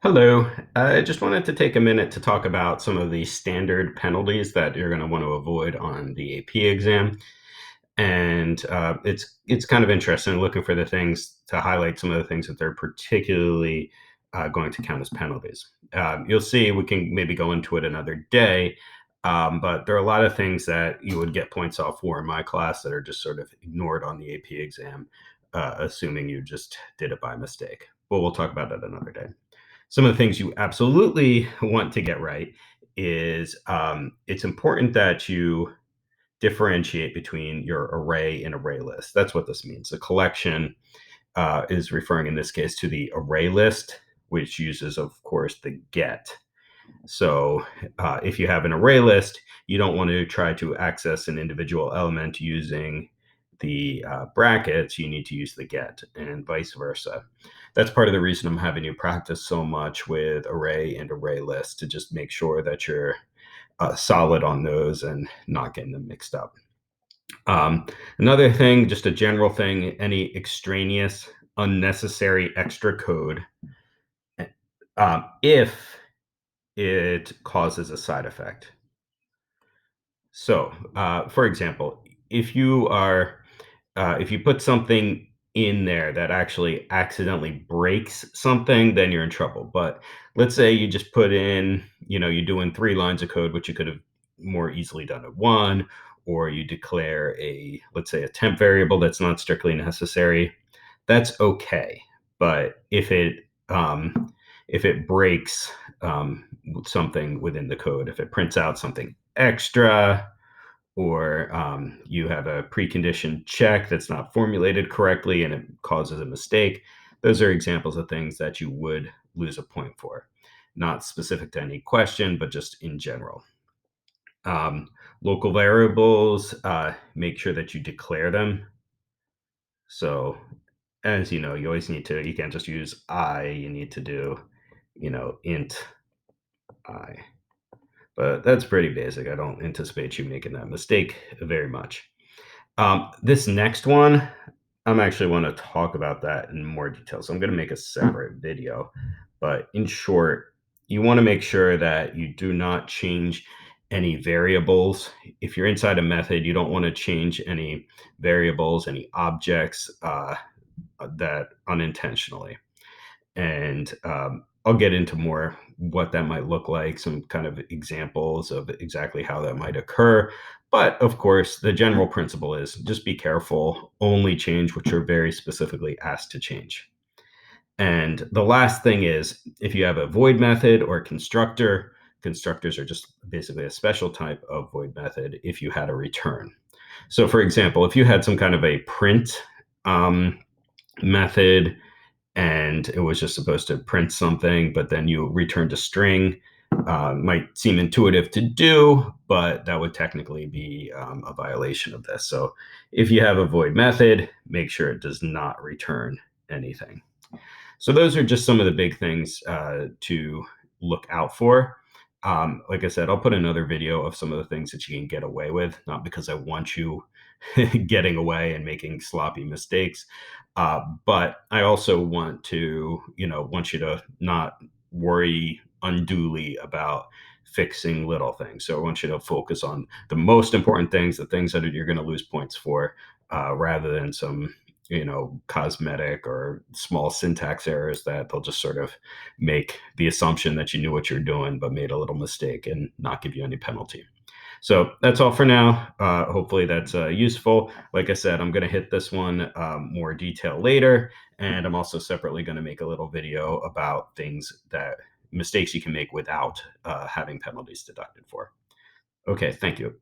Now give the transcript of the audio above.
Hello. I just wanted to take a minute to talk about some of the standard penalties that you're going to want to avoid on the AP exam. And it's kind of interesting looking for the things to highlight some of the things that they're particularly going to count as penalties. You'll see we can maybe go into it another day, but there are a lot of things that you would get points off for in my class that are just sort of ignored on the AP exam, assuming you just did it by mistake. But we'll talk about that another day. Some of the things you absolutely want to get right is it's important that you differentiate between your array and array list. That's what this means. The collection is referring in this case to the array list, which uses, of course, the get. So if you have an array list, you don't want to try to access an individual element using the brackets. You need to use the get and vice versa. That's part of the reason I'm having you practice so much with array and array list to just make sure that you're solid on those and not getting them mixed up. Another thing, just a general thing, any extraneous, unnecessary extra code, if it causes a side effect. So, for example, if you put something in there that actually accidentally breaks something, then you're in trouble. But let's say you just put in, you're doing 3 lines of code, which you could have more easily done at one, or you declare let's say, a temp variable that's not strictly necessary. That's okay. But if it breaks something within the code, if it prints out something extra, or you have a preconditioned check that's not formulated correctly and it causes a mistake, those are examples of things that you would lose a point for. Not specific to any question, but just in general. Um, Local variables, make sure that you declare them. So, as you know, you can't just use I, you need to do, int I. But that's pretty basic. I don't anticipate you making that mistake very much. This next one, I'm actually want to talk about that in more detail. So I'm going to make a separate video. But in short, you want to make sure that you do not change any variables. If you're inside a method, you don't want to change any variables, any objects that unintentionally. And I'll get into more what that might look like, some kind of examples of exactly how that might occur. But of course, the general principle is just be careful, only change what you're very specifically asked to change. And the last thing is if you have a void method or a constructor, constructors are just basically a special type of void method if you had a return. So, for example, if you had some kind of a print method and it was just supposed to print something, but then you returned a string. Might seem intuitive to do, but that would technically be a violation of this. So if you have a void method, make sure it does not return anything. So those are just some of the big things to look out for. Like I said, I'll put another video of some of the things that you can get away with, not because I want you getting away and making sloppy mistakes, but I also want you to not worry unduly about fixing little things. So I want you to focus on the most important things, the things that you're going to lose points for, rather than some cosmetic or small syntax errors that they'll just sort of make the assumption that you knew what you're doing, but made a little mistake and not give you any penalty. So that's all for now. Hopefully that's useful. Like I said, I'm going to hit this one more detail later. And I'm also separately going to make a little video about mistakes you can make without having penalties deducted for. Okay, thank you.